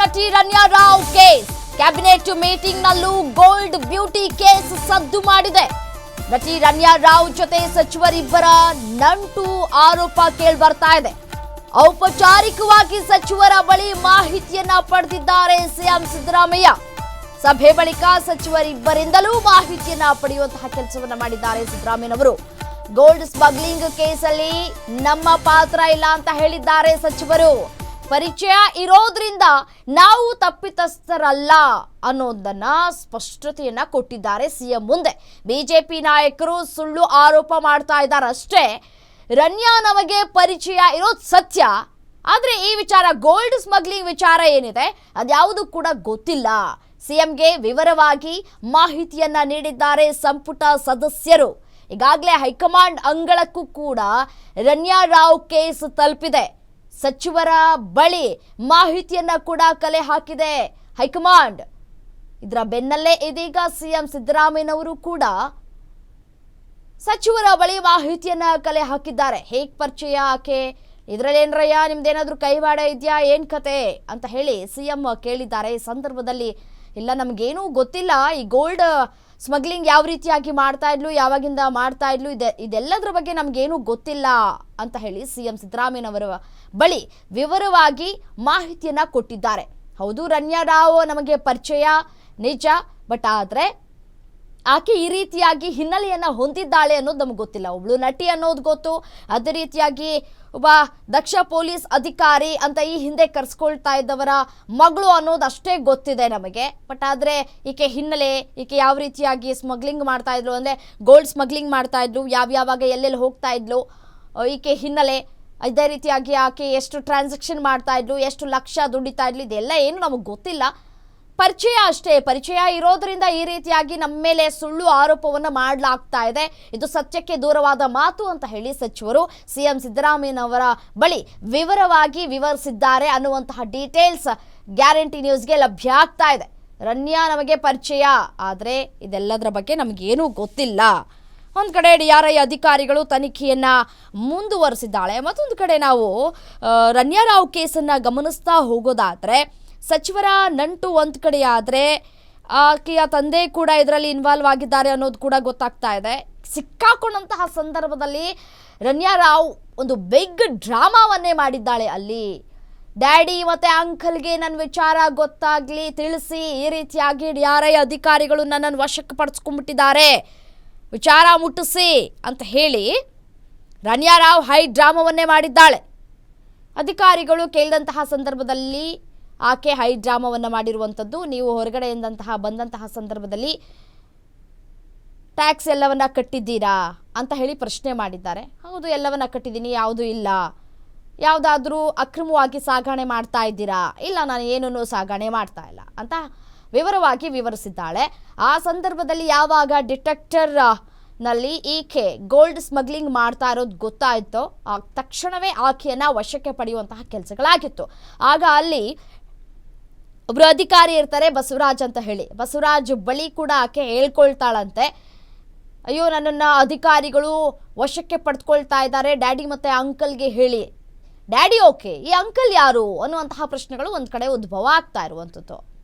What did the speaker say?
ನಟಿ Ranya Rao case cabinet meeting ನಲ್ಲೂ gold beauty case ಸದ್ದು ಮಾಡಿದೆ. ನಟಿ ರನ್ಯಾ ರಾವ್ ಜೊತೆ ಸಚಿವರಿಬ್ಬರ ನಂಟು ಆರೋಪ ಕೇಳಿಬರ್ತಾ ಇದೆ. ಔಪಚಾರಿಕವಾಗಿ ಸಚಿವರ ಬಳಿ ಮಾಹಿತಿಯನ್ನ ಪಡೆದಿದ್ದಾರೆ ಸಿಎಂ ಸಿದ್ದರಾಮಯ್ಯ. ಸಭೆ ಬಳಿಕ ಸಚಿವರಿಬ್ಬರಿಂದಲೂ ಮಾಹಿತಿಯನ್ನ ಪಡೆಯುವಂತಹ ಕೆಲಸವನ್ನ ಮಾಡಿದ್ದಾರೆ ಸಿದ್ದರಾಮಯ್ಯನವರು. ಗೋಲ್ಡ್ ಸ್ಮಗ್ಲಿಂಗ್ ಕೇಸಲ್ಲಿ ನಮ್ಮ ಪಾತ್ರ ಇಲ್ಲ ಅಂತ ಹೇಳಿದ್ದಾರೆ ಸಚಿವರು. ಪರಿಚಯ ಇರೋದ್ರಿಂದ ನಾವು ತಪ್ಪಿತಸ್ಥರಲ್ಲ ಅನ್ನೋದನ್ನ ಸ್ಪಷ್ಟತೆಯನ್ನ ಕೊಟ್ಟಿದ್ದಾರೆ ಸಿಎಂ ಮುಂದೆ. ಬಿಜೆಪಿ ನಾಯಕರು ಸುಳ್ಳು ಆರೋಪ ಮಾಡ್ತಾ ಇದ್ದಾರೆ ಅಷ್ಟೇ. ರನ್ಯಾ ನಮಗೆ ಪರಿಚಯ ಇರೋದು ಸತ್ಯ, ಆದ್ರೆ ಈ ವಿಚಾರ ಗೋಲ್ಡ್ ಸ್ಮಗ್ಲಿಂಗ್ ವಿಚಾರ ಏನಿದೆ ಅದ್ಯಾವುದು ಕೂಡ ಗೊತ್ತಿಲ್ಲ. ಸಿಎಂಗೆ ವಿವರವಾಗಿ ಮಾಹಿತಿಯನ್ನ ನೀಡಿದ್ದಾರೆ ಸಂಪುಟ ಸದಸ್ಯರು. ಈಗಾಗಲೇ ಹೈಕಮಾಂಡ್ ಅಂಗಳಕ್ಕೂ ಕೂಡ ರನ್ಯಾ ರಾವ್ ಕೇಸ್ ತಲುಪಿದೆ. ಸಚಿವರ ಬಳಿ ಮಾಹಿತಿಯನ್ನ ಕೂಡ ಕಲೆ ಹಾಕಿದೆ ಹೈಕಮಾಂಡ್. ಇದರ ಬೆನ್ನಲ್ಲೇ ಇದೀಗ ಸಿಎಂ ಸಿದ್ದರಾಮಯ್ಯನವರು ಕೂಡ ಸಚಿವರ ಬಳಿ ಮಾಹಿತಿಯನ್ನ ಕಲೆ ಹಾಕಿದ್ದಾರೆ. ಹೇಗ್ ಪರಿಚಯ ಆಕೆ, ಇದ್ರಲ್ಲೇನ್ರಯ್ಯ ನಿಮ್ದೇನಾದ್ರೂ ಕೈವಾಡ ಇದೆಯಾ, ಏನ್ ಕತೆ ಅಂತ ಹೇಳಿ ಸಿಎಂ ಕೇಳಿದ್ದಾರೆ. ಈ ಸಂದರ್ಭದಲ್ಲಿ ಇಲ್ಲ ನಮ್ಗೇನೂ ಗೊತ್ತಿಲ್ಲ, ಈ ಗೋಲ್ಡ್ ಸ್ಮಗ್ಲಿಂಗ್ ಯಾವ ರೀತಿಯಾಗಿ ಮಾಡ್ತಾ ಇದ್ಲು, ಯಾವಾಗಿಂದ ಮಾಡ್ತಾ ಇದ್ಲು, ಇದೆಲ್ಲದರ ಬಗ್ಗೆ ನಮ್ಗೇನೂ ಗೊತ್ತಿಲ್ಲ ಅಂತ ಹೇಳಿ ಸಿಎಂ ಸಿದ್ದರಾಮಯ್ಯನವರ ಬಳಿ ವಿವರವಾಗಿ ಮಾಹಿತಿಯನ್ನ ಕೊಟ್ಟಿದ್ದಾರೆ. ಹೌದು, ರನ್ಯಾ ರಾವ್ ನಮಗೆ ಪರಿಚಯ ನಿಜ, ಬಟ್ ಆದ್ರೆ ಆಕೆ ಈ ರೀತಿಯಾಗಿ ಹಿನ್ನೆಲೆಯನ್ನ ಹೊಂದಿದ್ದಾಳೆ ಅನ್ನೋದು ನಮ್ಗೆ ಗೊತ್ತಿಲ್ಲ. ಒಬ್ಳು ನಟಿ ಅನ್ನೋದು ಗೊತ್ತು, ಅದೇ ರೀತಿಯಾಗಿ ಒಬ್ಬ ದಕ್ಷ ಪೊಲೀಸ್ ಅಧಿಕಾರಿ ಅಂತ ಈ ಹಿಂದೆ ಕರೆಸ್ಕೊಳ್ತಾ ಇದ್ದವರ ಮಗಳು ಅನ್ನೋದು ಅಷ್ಟೇ ಗೊತ್ತಿದೆ ನಮಗೆ. ಬಟ್ ಆದರೆ ಈಕೆ ಹಿನ್ನೆಲೆ, ಈಕೆ ಯಾವ ರೀತಿಯಾಗಿ ಸ್ಮಗ್ಲಿಂಗ್ ಮಾಡ್ತಾ ಇದ್ಲು, ಅಂದರೆ ಗೋಲ್ಡ್ ಸ್ಮಗ್ಲಿಂಗ್ ಮಾಡ್ತಾ ಇದ್ಲು, ಯಾವ್ಯಾವಾಗ ಎಲ್ಲೆಲ್ಲಿ ಹೋಗ್ತಾ ಇದ್ಲು, ಈಕೆ ಹಿನ್ನೆಲೆ, ಇದೇ ರೀತಿಯಾಗಿ ಆಕೆ ಎಷ್ಟು ಟ್ರಾನ್ಸಾಕ್ಷನ್ ಮಾಡ್ತಾ ಇದ್ಲು, ಎಷ್ಟು ಲಕ್ಷ ದುಡಿತಾ ಇದ್ಲು, ಇದೆಲ್ಲ ಏನು ನಮಗೆ ಗೊತ್ತಿಲ್ಲ. ಪರಿಚಯ ಅಷ್ಟೇ. ಪರಿಚಯ ಇರೋದ್ರಿಂದ ಈ ರೀತಿಯಾಗಿ ನಮ್ಮ ಮೇಲೆ ಸುಳ್ಳು ಆರೋಪವನ್ನು ಮಾಡಲಾಗ್ತಾ ಇದೆ, ಇದು ಸತ್ಯಕ್ಕೆ ದೂರವಾದ ಮಾತು ಅಂತ ಹೇಳಿ ಸಚಿವರು ಸಿಎಂ ಸಿದ್ದರಾಮಯ್ಯನವರ ಬಳಿ ವಿವರವಾಗಿ ವಿವರಿಸಿದ್ದಾರೆ ಅನ್ನುವಂತಹ ಡೀಟೇಲ್ಸ್ ಗ್ಯಾರಂಟಿ ನ್ಯೂಸ್ಗೆ ಲಭ್ಯ ಆಗ್ತಾ ಇದೆ. ರನ್ಯಾ ನಮಗೆ ಪರಿಚಯ, ಆದರೆ ಇದೆಲ್ಲದರ ಬಗ್ಗೆ ನಮಗೇನೂ ಗೊತ್ತಿಲ್ಲ. ಒಂದು ಕಡೆ DRI ಅಧಿಕಾರಿಗಳು ತನಿಖೆಯನ್ನ ಮುಂದುವರಿಸಿದ್ದಾಳೆ. ಮತ್ತೊಂದು ಕಡೆ ನಾವು ರನ್ಯಾ ರಾವ್ ಕೇಸನ್ನು ಗಮನಿಸ್ತಾ ಹೋಗೋದಾದರೆ ಸಚಿವರ ನಂಟು ಒಂದು ಕಡೆ ಆದರೆ ಆಕೆಯ ತಂದೆ ಕೂಡ ಇದರಲ್ಲಿ ಇನ್ವಾಲ್ವ್ ಆಗಿದ್ದಾರೆ ಅನ್ನೋದು ಕೂಡ ಗೊತ್ತಾಗ್ತಾ ಇದೆ. ಸಿಕ್ಕಾಕೊಂಡಂತಹ ಸಂದರ್ಭದಲ್ಲಿ ರನ್ಯಾ ರಾವ್ ಒಂದು ಬಿಗ್ ಡ್ರಾಮಾವನ್ನೇ ಮಾಡಿದ್ದಾಳೆ ಅಲ್ಲಿ. ಡ್ಯಾಡಿ ಮತ್ತು ಅಂಕಲ್ಗೆ ನನ್ನ ವಿಚಾರ ಗೊತ್ತಾಗಲಿ ತಿಳಿಸಿ, ಈ ರೀತಿಯಾಗಿ DRI ಅಧಿಕಾರಿಗಳು ನನ್ನನ್ನು ವಶಕ್ಕೆ ಪಡಿಸ್ಕೊಂಡ್ಬಿಟ್ಟಿದ್ದಾರೆ, ವಿಚಾರ ಮುಟ್ಟಿಸಿ ಅಂತ ಹೇಳಿ ರನ್ಯಾ ರಾವ್ ಹೈ ಡ್ರಾಮಾವನ್ನೇ ಮಾಡಿದ್ದಾಳೆ. ಅಧಿಕಾರಿಗಳು ಕೇಳಿದಂತಹ ಸಂದರ್ಭದಲ್ಲಿ ಆಕೆ ಹೈ ಡ್ರಾಮಾವನ್ನು ಮಾಡಿರುವಂಥದ್ದು. ನೀವು ಹೊರಗಡೆಯಿಂದಂತಹ ಬಂದಂತಹ ಸಂದರ್ಭದಲ್ಲಿ ಟ್ಯಾಕ್ಸ್ ಎಲ್ಲವನ್ನ ಕಟ್ಟಿದ್ದೀರಾ ಅಂತ ಹೇಳಿ ಪ್ರಶ್ನೆ ಮಾಡಿದ್ದಾರೆ. ಹೌದು, ಎಲ್ಲವನ್ನ ಕಟ್ಟಿದ್ದೀನಿ, ಯಾವುದೂ ಇಲ್ಲ. ಯಾವುದಾದ್ರೂ ಅಕ್ರಮವಾಗಿ ಸಾಗಣೆ ಮಾಡ್ತಾ ಇದ್ದೀರಾ? ಇಲ್ಲ, ನಾನು ಏನನ್ನೂ ಸಾಗಣೆ ಮಾಡ್ತಾ ಇಲ್ಲ ಅಂತ ವಿವರವಾಗಿ ವಿವರಿಸಿದ್ದಾಳೆ. ಆ ಸಂದರ್ಭದಲ್ಲಿ ಯಾವಾಗ ಡಿಟೆಕ್ಟರ್ ನಲ್ಲಿ ಈಕೆ ಗೋಲ್ಡ್ ಸ್ಮಗ್ಲಿಂಗ್ ಮಾಡ್ತಾ ಇರೋದು ಗೊತ್ತಾಯಿತೋ ತಕ್ಷಣವೇ ಆಕೆಯನ್ನ ವಶಕ್ಕೆ ಪಡೆಯುವಂತಹ ಕೆಲಸಗಳಾಗಿತ್ತು. ಆಗ ಅಲ್ಲಿ ಒಬ್ರು ಅಧಿಕಾರಿ ಇರ್ತಾರೆ, ಬಸವರಾಜ್ ಅಂತ ಹೇಳಿ. ಬಸವರಾಜ್ ಬಳಿ ಕೂಡ ಆಕೆ ಹೇಳ್ಕೊಳ್ತಾಳಂತೆ, ಅಯ್ಯೋ ನನ್ನನ್ನು ಅಧಿಕಾರಿಗಳು ವಶಕ್ಕೆ ಪಡೆದುಕೊಳ್ತಾ ಇದ್ದಾರೆ, ಡ್ಯಾಡಿ ಮತ್ತು ಅಂಕಲ್ಗೆ ಹೇಳಿ. ಡ್ಯಾಡಿ ಓಕೆ, ಈ ಅಂಕಲ್ ಯಾರು ಅನ್ನುವಂತಹ ಪ್ರಶ್ನೆಗಳು ಒಂದು ಕಡೆ ಉದ್ಭವ ಆಗ್ತಾ ಇರುವಂಥದ್ದು.